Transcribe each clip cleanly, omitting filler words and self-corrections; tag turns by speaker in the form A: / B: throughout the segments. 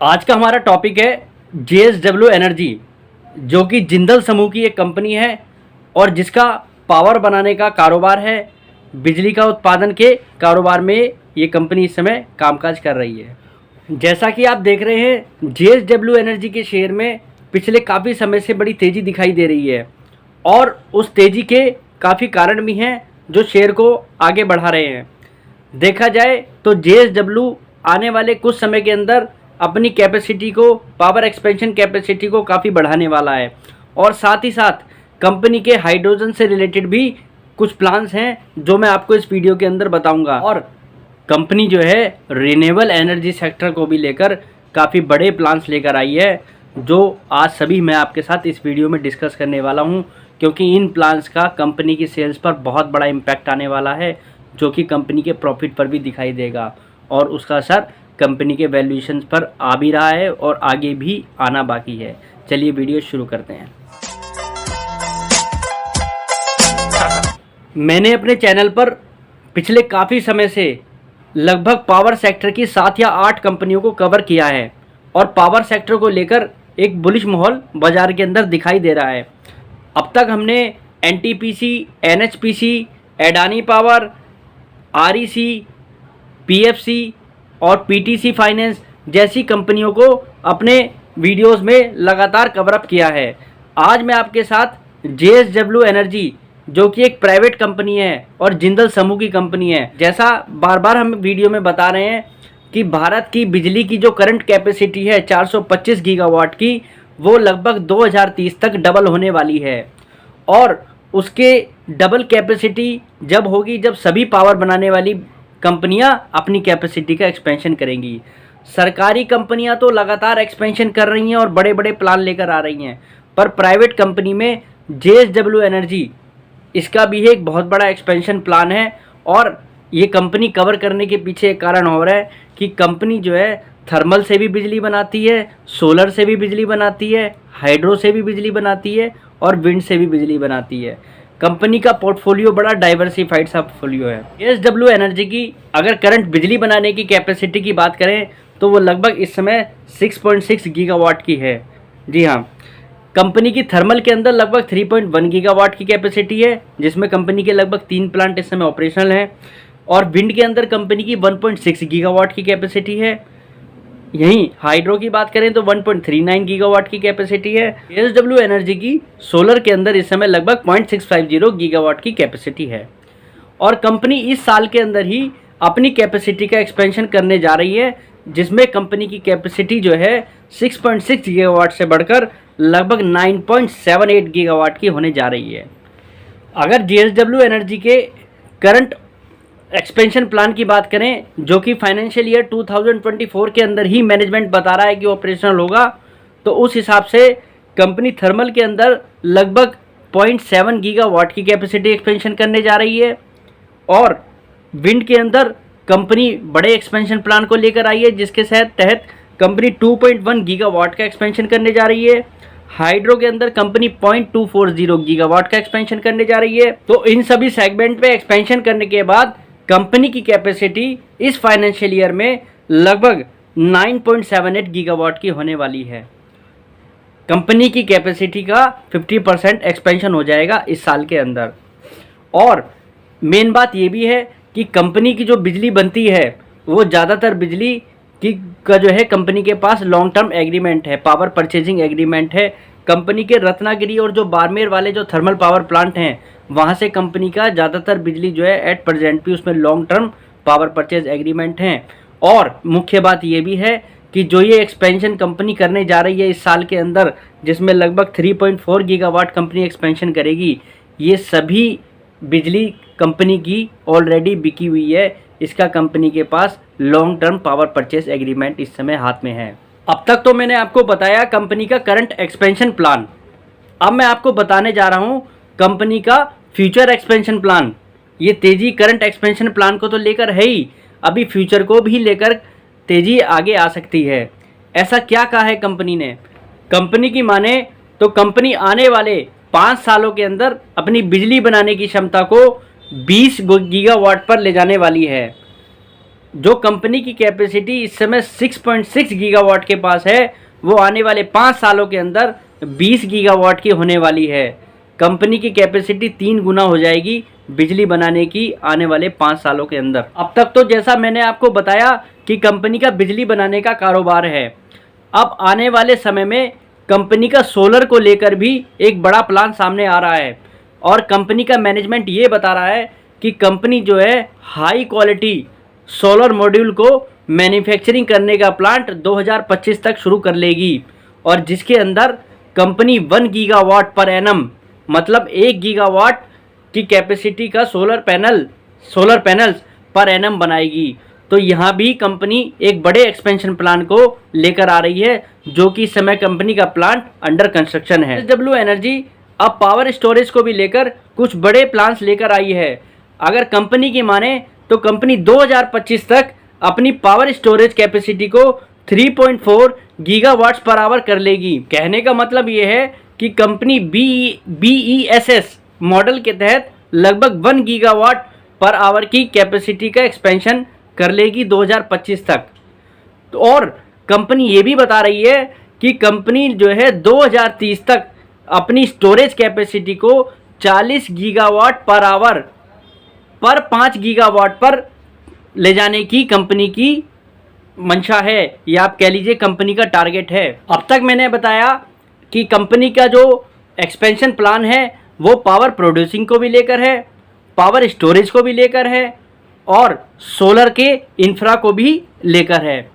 A: आज का हमारा टॉपिक है JSW एनर्जी, जो कि जिंदल समूह की एक कंपनी है और जिसका पावर बनाने का कारोबार है। बिजली का उत्पादन के कारोबार में ये कंपनी इस समय कामकाज कर रही है। जैसा कि आप देख रहे हैं, JSW एनर्जी के शेयर में पिछले काफ़ी समय से बड़ी तेज़ी दिखाई दे रही है और उस तेज़ी के काफ़ी कारण भी हैं जो शेयर को आगे बढ़ा रहे हैं। देखा जाए तो JSW आने वाले कुछ समय के अंदर अपनी कैपेसिटी को, पावर एक्सपेंशन कैपेसिटी को काफ़ी बढ़ाने वाला है और साथ ही साथ कंपनी के हाइड्रोजन से रिलेटेड भी कुछ प्लान्स हैं जो मैं आपको इस वीडियो के अंदर बताऊंगा। और कंपनी जो है रिन्यूएबल एनर्जी सेक्टर को भी लेकर काफ़ी बड़े प्लान्स लेकर आई है, जो आज सभी मैं आपके साथ इस वीडियो में डिस्कस करने वाला हूं, क्योंकि इन प्लान्स का कंपनी की सेल्स पर बहुत बड़ा इम्पैक्ट आने वाला है, जो कि कंपनी के प्रॉफिट पर भी दिखाई देगा और उसका असर कंपनी के वैल्यूएशन पर आ भी रहा है और आगे भी आना बाकी है। चलिए वीडियो शुरू करते हैं। मैंने अपने चैनल पर पिछले काफ़ी समय से लगभग पावर सेक्टर की 7 या 8 कंपनियों को कवर किया है और पावर सेक्टर को लेकर एक बुलिश माहौल बाजार के अंदर दिखाई दे रहा है। अब तक हमने NTPC, NHPC, Adani power, REC, PFC और PTC फाइनेंस जैसी कंपनियों को अपने वीडियोस में लगातार कवर अप किया है। आज मैं आपके साथ JSW एनर्जी, जो कि एक प्राइवेट कंपनी है और जिंदल समूह की कंपनी है, जैसा बार बार हम वीडियो में बता रहे हैं कि भारत की बिजली की जो करंट कैपेसिटी है 425 गीगावाट की, वो लगभग 2030 तक डबल होने वाली है और उसके डबल कैपेसिटी जब होगी जब सभी पावर बनाने वाली कंपनियां अपनी कैपेसिटी का एक्सपेंशन करेंगी। सरकारी कंपनियां तो लगातार एक्सपेंशन कर रही हैं और बड़े बड़े प्लान लेकर आ रही हैं, पर प्राइवेट कंपनी में JSW एनर्जी, इसका भी एक बहुत बड़ा एक्सपेंशन प्लान है और ये कंपनी कवर करने के पीछे एक कारण हो रहा है कि कंपनी जो है थर्मल से भी बिजली बनाती है, सोलर से भी बिजली बनाती है, हाइड्रो से भी बिजली बनाती है और विंड से भी बिजली बनाती है। कंपनी का पोर्टफोलियो बड़ा डाइवर्सिफाइड सा पोर्टफोलियो है। JSW एनर्जी की अगर करंट बिजली बनाने की कैपेसिटी की बात करें तो वो लगभग इस समय 6.6 गीगावाट की है। जी हाँ, कंपनी की थर्मल के अंदर लगभग 3.1 गीगावाट की कैपेसिटी है, जिसमें कंपनी के लगभग 3 प्लांट इस समय ऑपरेशनल हैं और विंड के अंदर कंपनी की 1.6 गीगावाट की कैपेसिटी है। यहीं हाइड्रो की बात करें तो 1.39 गीगावाट की कैपेसिटी है। JSW एनर्जी की सोलर के अंदर इस समय लगभग 0.650 गीगावाट की कैपेसिटी है और कंपनी इस साल के अंदर ही अपनी कैपेसिटी का एक्सपेंशन करने जा रही है, जिसमें कंपनी की कैपेसिटी जो है 6.6 गीगावाट से बढ़कर लगभग 9.78 गीगावाट की होने जा रही है। अगर JSW एनर्जी के करंट एक्सपेंशन प्लान की बात करें, जो कि फाइनेंशियल ईयर 2024 के अंदर ही मैनेजमेंट बता रहा है कि ऑपरेशनल होगा, तो उस हिसाब से कंपनी थर्मल के अंदर लगभग 0.7 गीगावाट की कैपेसिटी एक्सपेंशन करने जा रही है और विंड के अंदर कंपनी बड़े एक्सपेंशन प्लान को लेकर आई है, जिसके तहत कंपनी 2.1 गीगावाट का एक्सपेंशन करने जा रही है। हाइड्रो के अंदर कंपनी 0.240 गीगावाट का एक्सपेंशन करने जा रही है। तो इन सभी सेगमेंट पे एक्सपेंशन करने के बाद कंपनी की कैपेसिटी इस फाइनेंशियल ईयर में लगभग 9.78 गीगावाट की होने वाली है। कंपनी की कैपेसिटी का 50% एक्सपेंशन हो जाएगा इस साल के अंदर। और मेन बात ये भी है कि कंपनी की जो बिजली बनती है वो ज़्यादातर बिजली की का जो है कंपनी के पास लॉन्ग टर्म एग्रीमेंट है, पावर परचेजिंग एग्रीमेंट है। कंपनी के रत्नागिरी और जो बाड़मेर वाले जो थर्मल पावर प्लांट हैं, वहाँ से कंपनी का ज़्यादातर बिजली जो है एट प्रेजेंट भी उसमें long term power purchase agreement हैं। और मुख्य बात ये भी है कि जो ये एक्सपेंशन कंपनी करने जा रही है इस साल के अंदर, जिसमें लगभग 3.4 गीगावाट कंपनी एक्सपेंशन करेगी, ये सभी बिजली कंपनी की ऑलरेडी बिकी हुई है। इसका कंपनी के पास long term power purchase agreement इस समय हाथ में है। अब तक तो मैंने आपको बताया कंपनी का करंट एक्सपेंशन प्लान। अब मैं आपको बताने जा रहा हूँ कंपनी का फ्यूचर एक्सपेंशन प्लान। ये तेज़ी करंट एक्सपेंशन प्लान को तो लेकर है ही, अभी फ्यूचर को भी लेकर तेज़ी आगे आ सकती है। ऐसा क्या कहा है कंपनी ने? कंपनी की माने तो कंपनी आने वाले 5 सालों के अंदर अपनी बिजली बनाने की क्षमता को 20 गीगावाट पर ले जाने वाली है। जो कंपनी की कैपेसिटी इस समय 6.6 गीगावाट के पास है, वो आने वाले 5 सालों के अंदर 20 गीगावाट की होने वाली है। कंपनी की कैपेसिटी 3 गुना हो जाएगी बिजली बनाने की आने वाले 5 सालों के अंदर। अब तक तो जैसा मैंने आपको बताया कि कंपनी का बिजली बनाने का कारोबार है, अब आने वाले समय में कंपनी का सोलर को लेकर भी एक बड़ा प्लान सामने आ रहा है और कंपनी का मैनेजमेंट ये बता रहा है कि कंपनी जो है हाई क्वालिटी सोलर मॉड्यूल को मैन्युफैक्चरिंग करने का प्लांट 2025 तक शुरू कर लेगी और जिसके अंदर कंपनी 1 गीगावाट पर एनम मतलब 1 गीगावाट की कैपेसिटी का सोलर पैनल्स पर एनम बनाएगी। तो यहाँ भी कंपनी एक बड़े एक्सपेंशन प्लान को लेकर आ रही है, जो कि इस समय कंपनी का प्लांट अंडर कंस्ट्रक्शन है। JSW एनर्जी अब पावर स्टोरेज को भी लेकर कुछ बड़े प्लान्स लेकर आई है। अगर कंपनी की माने तो कंपनी 2025 तक अपनी पावर स्टोरेज कैपेसिटी को 3.4 गीगावाट्स पर आवर कर लेगी। कहने का मतलब ये है कि कंपनी BESS मॉडल के तहत लगभग 1 गीगावाट पर आवर की कैपेसिटी का एक्सपेंशन कर लेगी 2025 तक। तो और कंपनी ये भी बता रही है कि कंपनी जो है 2030 तक अपनी स्टोरेज कैपेसिटी को 40 गीगावाट पर आवर पर 5 गीगावाट पर ले जाने की कंपनी की मंशा है, या आप कह लीजिए कंपनी का टारगेट है। अब तक मैंने बताया कि कंपनी का जो एक्सपेंशन प्लान है वो पावर प्रोड्यूसिंग को भी लेकर है, पावर स्टोरेज को भी लेकर है और सोलर के इंफ्रा को भी लेकर है।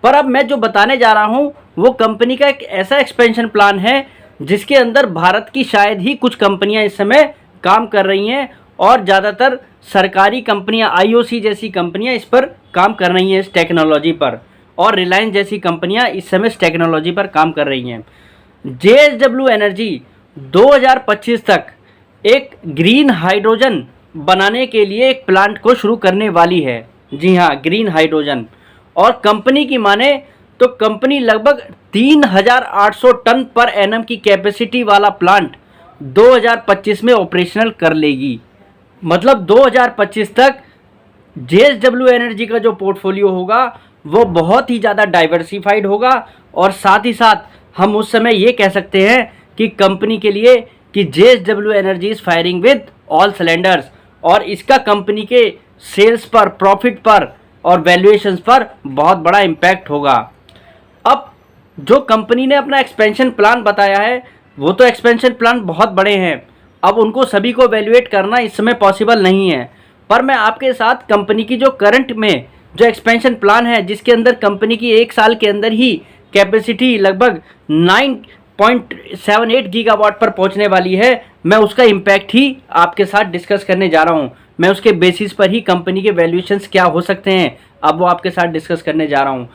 A: पर अब मैं जो बताने जा रहा हूँ वो कंपनी का एक ऐसा एक्सपेंशन प्लान है जिसके अंदर भारत की शायद ही कुछ कंपनियां इस समय काम कर रही हैं और ज़्यादातर सरकारी कंपनियां IOC जैसी कंपनियां इस पर काम कर रही हैं, इस टेक्नोलॉजी पर, और रिलायंस जैसी कंपनियां इस समय इस टेक्नोलॉजी पर काम कर रही हैं। JSW एनर्जी 2025 तक एक ग्रीन हाइड्रोजन बनाने के लिए एक प्लांट को शुरू करने वाली है। जी हाँ, ग्रीन हाइड्रोजन। और कंपनी की माने तो कंपनी लगभग 3800 टन पर एनम की कैपेसिटी वाला प्लांट 2025 में ऑपरेशनल कर लेगी। मतलब 2025 तक JSW एनर्जी का जो पोर्टफोलियो होगा वो बहुत ही ज़्यादा डाइवर्सिफाइड होगा और साथ ही साथ हम उस समय ये कह सकते हैं कि कंपनी के लिए कि JSW energy is firing with all cylinders, और इसका कंपनी के सेल्स पर, प्रॉफिट पर और वैल्यूएशंस पर बहुत बड़ा इम्पैक्ट होगा। अब जो कंपनी ने अपना एक्सपेंशन प्लान बताया है वो तो एक्सपेंशन प्लान बहुत बड़े हैं, अब उनको सभी को वैल्यूएट करना इस समय पॉसिबल नहीं है। पर मैं आपके साथ कंपनी की जो करंट में जो एक्सपेंशन प्लान है जिसके अंदर कंपनी की 1 साल के अंदर ही कैपेसिटी लगभग 9.78 गीगावाट पर पहुंचने वाली है, मैं उसका इम्पैक्ट ही आपके साथ डिस्कस करने जा रहा हूं। मैं उसके बेसिस पर ही कंपनी के वैल्यूएशंस क्या हो सकते हैं अब वो आपके साथ डिस्कस करने जा रहा हूं।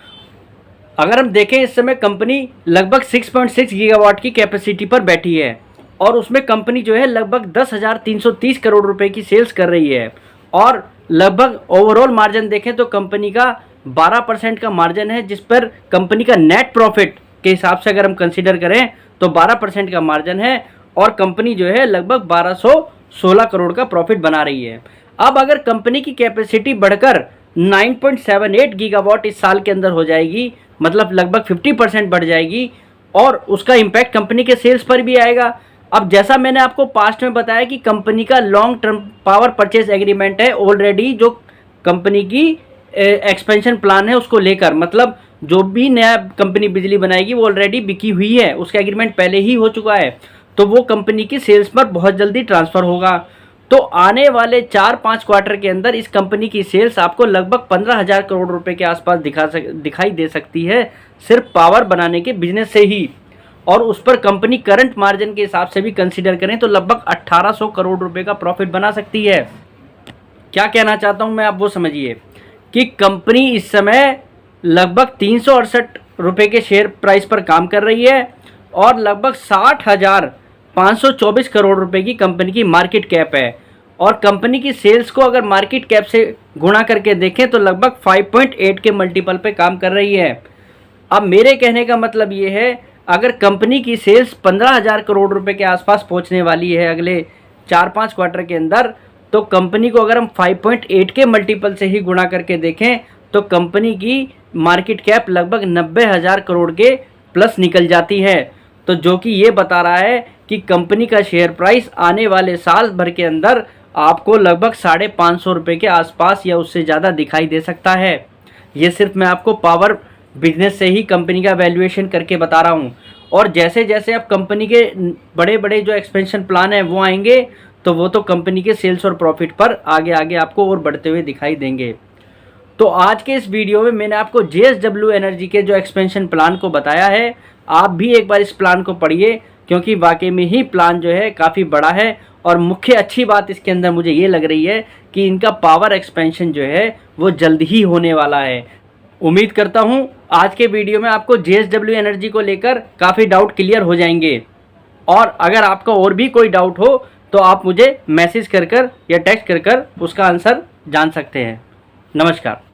A: अगर हम देखें इस समय कंपनी लगभग 6.6 गीगावाट की कैपेसिटी पर बैठी है और उसमें कंपनी जो है लगभग 10,330 करोड़ रुपए की सेल्स कर रही है और लगभग ओवरऑल मार्जिन देखें तो कंपनी का 12% का मार्जिन है, जिस पर कंपनी का नेट प्रॉफिट के हिसाब से अगर हम कंसीडर करें तो 12% का मार्जिन है और कंपनी जो है लगभग 1216 करोड़ का प्रॉफिट बना रही है। अब अगर कंपनी की कैपेसिटी बढ़कर 9.78 गीगावाट इस साल के अंदर हो जाएगी, मतलब लगभग 50% बढ़ जाएगी और उसका इम्पैक्ट कंपनी के सेल्स पर भी आएगा। अब जैसा मैंने आपको पास्ट में बताया कि कंपनी का long term power purchase agreement है ऑलरेडी, जो कंपनी की एक्सपेंशन प्लान है उसको लेकर, मतलब जो भी नया कंपनी बिजली बनाएगी वो ऑलरेडी बिकी हुई है, उसका एग्रीमेंट पहले ही हो चुका है, तो वो कंपनी की सेल्स पर बहुत जल्दी ट्रांसफ़र होगा। तो आने वाले 4-5 क्वार्टर के अंदर इस कंपनी की सेल्स आपको लगभग 15,000 करोड़ रुपए के आसपास दिखाई दे सकती है, सिर्फ पावर बनाने के बिजनेस से ही। और उस पर कंपनी करंट मार्जिन के हिसाब से भी कंसीडर करें तो लगभग 1800 करोड़ रुपए का प्रॉफिट बना सकती है। क्या कहना चाहता हूं मैं, आप वो समझिए कि कंपनी इस समय लगभग 368 रुपये के शेयर प्राइस पर काम कर रही है और लगभग 60,524 करोड़ रुपए की कंपनी की मार्केट कैप है और कंपनी की सेल्स को अगर मार्केट कैप से गुणा करके देखें तो लगभग 5.8 के मल्टीपल पे काम कर रही है। अब मेरे कहने का मतलब ये है, अगर कंपनी की सेल्स 15,000 करोड़ रुपए के आसपास पहुंचने वाली है अगले 4-5 क्वार्टर के अंदर, तो कंपनी को अगर हम 5.8 के मल्टीपल से ही गुणा करके देखें तो कंपनी की मार्केट कैप लगभग 90,000 करोड़ के प्लस निकल जाती है। तो जो कि ये बता रहा है कि कंपनी का शेयर प्राइस आने वाले साल भर के अंदर आपको लगभग 550 रुपये के आसपास या उससे ज़्यादा दिखाई दे सकता है। ये सिर्फ मैं आपको पावर बिजनेस से ही कंपनी का वैल्यूएशन करके बता रहा हूँ। और जैसे जैसे अब कंपनी के बड़े बड़े जो एक्सपेंशन प्लान है वो आएंगे तो वो तो कंपनी के सेल्स और प्रॉफिट पर आगे आगे आपको और बढ़ते हुए दिखाई देंगे। तो आज के इस वीडियो में मैंने आपको JSW एनर्जी के जो एक्सपेंशन प्लान को बताया है। आप भी एक बार इस प्लान को पढ़िए, क्योंकि वाकई में ही प्लान जो है काफ़ी बड़ा है। और मुख्य अच्छी बात इसके अंदर मुझे ये लग रही है कि इनका पावर एक्सपेंशन जो है वो जल्द ही होने वाला है। उम्मीद करता हूँ आज के वीडियो में आपको JSW एनर्जी को लेकर काफ़ी डाउट क्लियर हो जाएंगे। और अगर आपका और भी कोई डाउट हो तो आप मुझे मैसेज कर या टेक्स्ट कर उसका आंसर जान सकते हैं। नमस्कार।